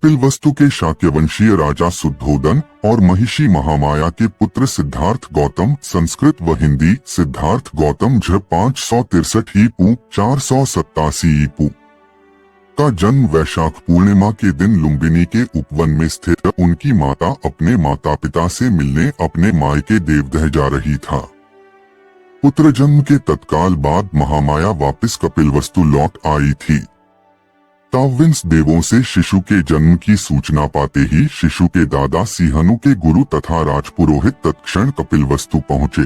कपिलवस्तु के शाक्यवंशीय राजा शुद्धोदन और महिषी महामाया के पुत्र सिद्धार्थ गौतम, संस्कृत व हिंदी सिद्धार्थ गौतम झ 563 ईपू 487 ईपू का जन्म वैशाख पूर्णिमा के दिन लुम्बिनी के उपवन में स्थित उनकी माता अपने माता पिता से मिलने अपने मायके देवदह जा रही था। पुत्र जन्म के तत्काल बाद महामाया वापस कपिलवस्तु लौट आई थी। तावविंस देवों से शिशु के जन्म की सूचना पाते ही शिशु के दादा सिंहनु के गुरु तथा राजपुरोहित तत्क्षण कपिलवस्तु पहुंचे।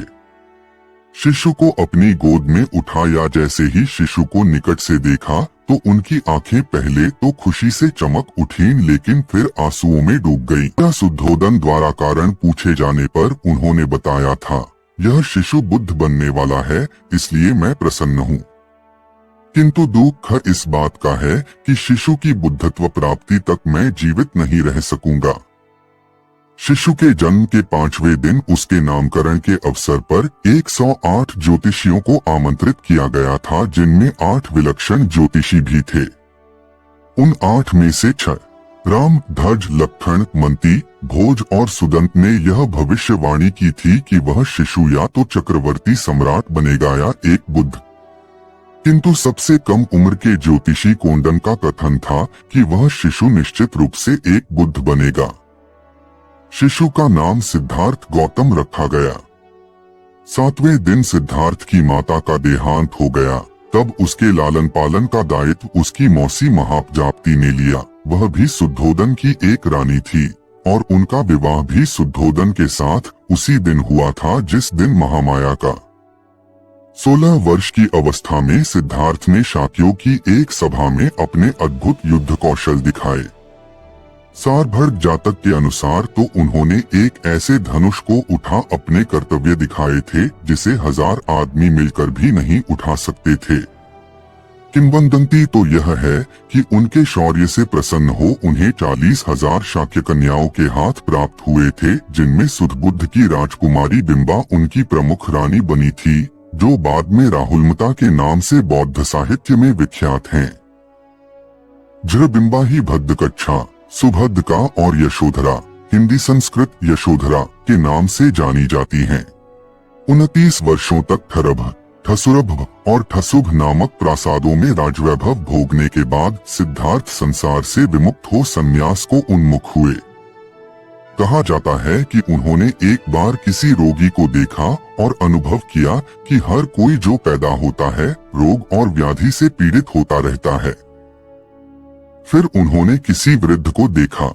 शिशु को अपनी गोद में उठाया। जैसे ही शिशु को निकट से देखा तो उनकी आंखें पहले तो खुशी से चमक उठीं, लेकिन फिर आंसुओं में डूब गईं। शुद्धोदन द्वारा कारण पूछे जाने पर उन्होंने बताया था, यह शिशु बुद्ध बनने वाला है, इसलिए मैं प्रसन्न हूँ। किंतु दुख इस बात का है कि शिशु की बुद्धत्व प्राप्ति तक मैं जीवित नहीं रह सकूंगा। शिशु के जन्म के 5वें दिन उसके नामकरण के अवसर पर 108 ज्योतिषियों को आमंत्रित किया गया था, जिनमें 8 विलक्षण ज्योतिषी भी थे। उन 8 में से 6 राम, ध्वज, लक्ष्मण, मंती, भोज और सुदंत ने यह भविष्यवाणी की थी कि वह शिशु या तो चक्रवर्ती सम्राट बनेगा या एक बुद्ध। किंतु सबसे कम उम्र के ज्योतिषी कोंडन का कथन था कि वह शिशु निश्चित रूप से एक बुद्ध बनेगा। शिशु का नाम सिद्धार्थ गौतम रखा गया। 7वें दिन सिद्धार्थ की माता का देहांत हो गया। तब उसके लालन पालन का दायित्व उसकी मौसी महापजाप्ती ने लिया। वह भी शुद्धोदन की एक रानी थी और उनका विवाह भी शुद्धोदन के साथ उसी दिन हुआ था जिस दिन महामाया का 16 वर्ष की अवस्था में सिद्धार्थ ने शाक्यों की एक सभा में अपने अद्भुत युद्ध कौशल दिखाए। सारभर्ग जातक के अनुसार तो उन्होंने एक ऐसे धनुष को उठा अपने कर्तव्य दिखाए थे जिसे 1000 आदमी मिलकर भी नहीं उठा सकते थे। किंवदंती तो यह है कि उनके शौर्य से प्रसन्न हो उन्हें 40,000 शाक्य कन्याओं के हाथ प्राप्त हुए थे, जिनमें सुधबुद्ध की राजकुमारी बिंबा उनकी प्रमुख रानी बनी थी, जो बाद में राहुलमता के नाम से बौद्ध साहित्य में विख्यात हैं। जृबिंबा ही भद्दकच्छा, सुभद्रका और यशोधरा, हिंदी संस्कृत यशोधरा के नाम से जानी जाती हैं। 29 वर्षों तक ठरभ, ठसुरभ और ठसुभ नामक प्रासादों में राजवैभव भोगने के बाद सिद्धार्थ संसार से विमुक्त हो संन्यास को उन्मुख हुए। कहा जाता है कि उन्होंने एक बार किसी रोगी को देखा और अनुभव किया कि हर कोई जो पैदा होता है रोग और व्याधि से पीड़ित होता रहता है। फिर उन्होंने किसी वृद्ध को देखा।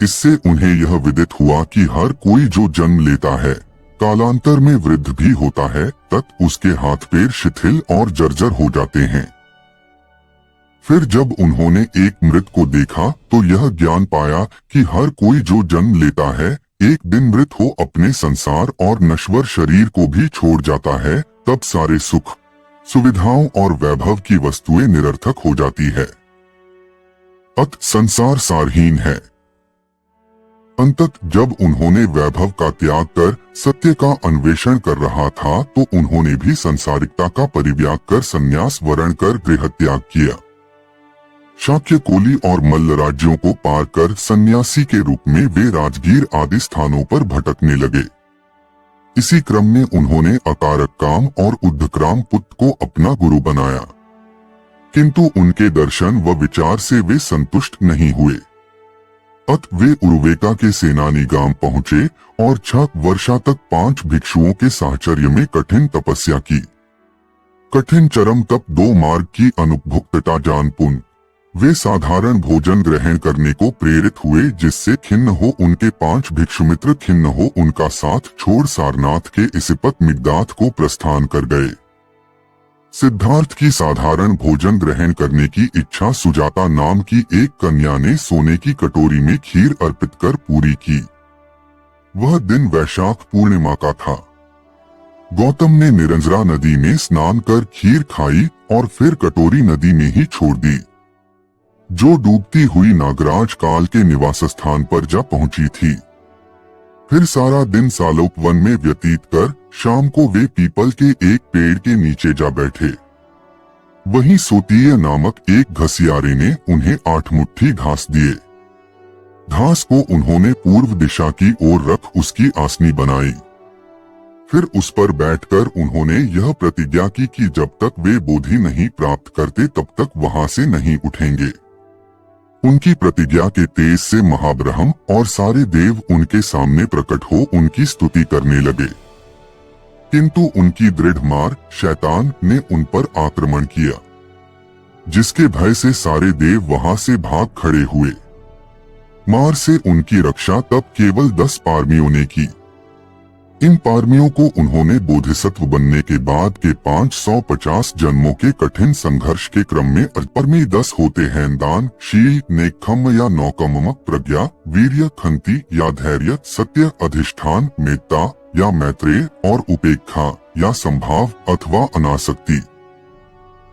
इससे उन्हें यह विदित हुआ कि हर कोई जो जन्म लेता है कालांतर में वृद्ध भी होता है, तत् उसके हाथ पैर शिथिल और जर्जर हो जाते हैं। फिर जब उन्होंने एक मृत को देखा तो यह ज्ञान पाया कि हर कोई जो जन्म लेता है एक दिन मृत हो अपने संसार और नश्वर शरीर को भी छोड़ जाता है, तब सारे सुख, सुविधाओं और वैभव की वस्तुएं निरर्थक हो जाती है। अत संसार सारहीन है। अंततः जब उन्होंने वैभव का त्याग कर सत्य का अन्वेषण कर रहा था तो उन्होंने भी संसारिकता का परित्याग कर संन्यास वर्ण कर गृह त्याग किया। शाक्य, कोली और मल्ल राज्यों को पार कर सन्यासी के रूप में वे राजगीर आदि स्थानों पर भटकने लगे। इसी क्रम में उन्होंने अकारक काम और उद्धक्राम पुत्र को अपना गुरु बनाया, किंतु उनके दर्शन व विचार से वे संतुष्ट नहीं हुए। अत वे उर्वेका के सेनानी गांव पहुंचे और 6 वर्षा तक 5 भिक्षुओं के साहचर्य में कठिन तपस्या की। कठिन चरम तप 2 मार्ग की अनुपभुक्तता जानपुन वे साधारण भोजन ग्रहण करने को प्रेरित हुए, जिससे खिन्न हो उनके 5 भिक्षुमित्र खिन्न हो उनका साथ छोड़ सारनाथ के इसिपत मिगदाथ को प्रस्थान कर गए। सिद्धार्थ की साधारण भोजन ग्रहण करने की इच्छा सुजाता नाम की एक कन्या ने सोने की कटोरी में खीर अर्पित कर पूरी की। वह दिन वैशाख पूर्णिमा का था। गौतम ने निरंजरा नदी में स्नान कर खीर खाई और फिर कटोरी नदी में ही छोड़ दी, जो डूबती हुई नागराज काल के निवास स्थान पर जा पहुंची थी। फिर सारा दिन सालोकवन में व्यतीत कर शाम को वे पीपल के एक पेड़ के नीचे जा बैठे। वहीं सोतीय नामक एक घसियारे ने उन्हें 8 मुट्ठी घास दिए। घास को उन्होंने पूर्व दिशा की ओर रख उसकी आसनी बनाई। फिर उस पर बैठकर उन्होंने यह प्रतिज्ञा की कि जब तक वे बोधि नहीं प्राप्त करते तब तक वहां से नहीं उठेंगे। उनकी प्रतिज्ञा के तेज से महाब्रह्म और सारे देव उनके सामने प्रकट हो उनकी स्तुति करने लगे, किंतु उनकी दृढ़ मार शैतान ने उन पर आक्रमण किया, जिसके भय से सारे देव वहां से भाग खड़े हुए। मार से उनकी रक्षा तब केवल 10 पारमियों ने की। इन पारमियों को उन्होंने बोधिसत्व बनने के बाद के 550 जन्मों के कठिन संघर्ष के क्रम में परमी 10 होते हैं दान, शील, नेकखम या नौकम, प्रज्ञा, वीर्य, खंति या धैर्य, सत्य, अधिष्ठान, मेत्ता या मैत्रेय और उपेक्षा या संभाव अथवा अनासक्ति।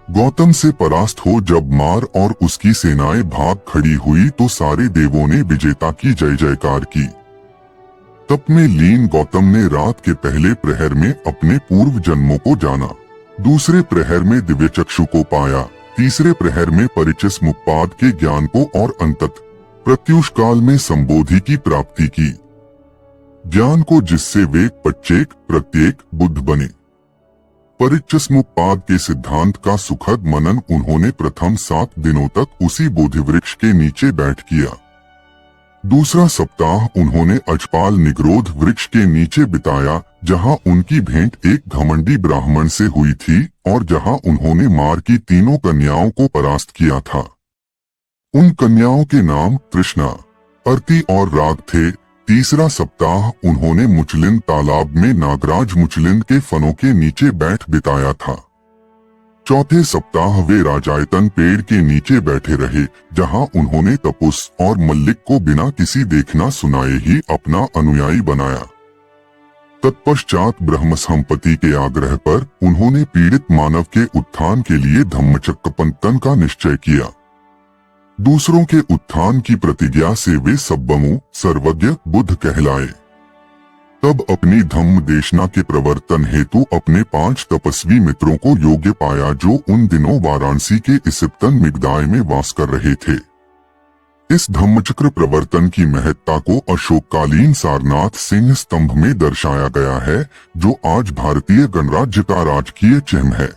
गौतम से परास्त हो जब मार और उसकी सेनाएं भाग खड़ी हुई तो सारे देवों ने विजेता की जय जयकार की। तप में लीन गौतम ने रात के पहले प्रहर में अपने पूर्व जन्मों को जाना, दूसरे प्रहर में दिव्य चक्षु को पाया, तीसरे प्रहर में परिचित मुक्पाद के ज्ञान को और अंतत प्रत्युष काल में संबोधि की प्राप्ति की, ज्ञान को जिससे वे प्रत्येक प्रत्येक बुद्ध बने। परिचस्मुपाद के सिद्धांत का सुखद मनन उन्होंने प्रथम 7 दिनों तक उसी बोधि वृक्ष के नीचे बैठ किया। दूसरा सप्ताह उन्होंने अजपाल निग्रोध वृक्ष के नीचे बिताया, जहां उनकी भेंट एक घमंडी ब्राह्मण से हुई थी और जहां उन्होंने मार की 3 कन्याओं को परास्त किया था। उन कन्याओं के नाम तृष्णा, अर्ति और राग थे। तीसरा सप्ताह उन्होंने मुचलिन तालाब में नागराज मुचलिन के फनों के नीचे बैठ बिताया था। चौथे सप्ताह वे राजायतन पेड़ के नीचे बैठे रहे, जहां उन्होंने तपुस और मल्लिक को बिना किसी देखना सुनाए ही अपना अनुयायी बनाया। तत्पश्चात ब्रह्मसंपत्ति के आग्रह पर उन्होंने पीड़ित मानव के उत्थान के लिए धम्मचक्कपंतन का निश्चय किया। दूसरों के उत्थान की प्रतिज्ञा से वे सब्बमु सर्वज्ञ बुद्ध कहलाए। तब अपनी धम्म देशना के प्रवर्तन हेतु अपने 5 तपस्वी मित्रों को योग्य पाया, जो उन दिनों वाराणसी के इसिप्तन मिगदाय में वास कर रहे थे। इस धम्मचक्र प्रवर्तन की महत्ता को अशोककालीन सारनाथ सिंह स्तंभ में दर्शाया गया है, जो आज भारतीय गणराज्य का राजकीय चिन्ह है।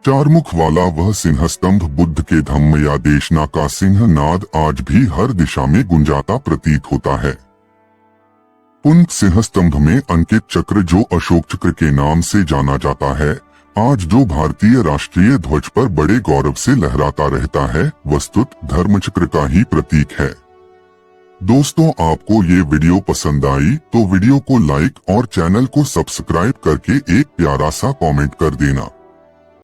4 मुख वाला वह सिंह स्तंभ बुद्ध के धम्म या देशना का सिंह नाद आज भी हर दिशा में गुंजाता प्रतीत होता है। पुंत सिंह स्तंभ में अंकित चक्र, जो अशोक चक्र के नाम से जाना जाता है, आज जो भारतीय राष्ट्रीय ध्वज पर बड़े गौरव से लहराता रहता है, वस्तुत धर्मचक्र का ही प्रतीक है। दोस्तों, आपको ये वीडियो पसंद आई तो वीडियो को लाइक और चैनल को सब्सक्राइब करके एक प्यारा सा कमेंट कर देना।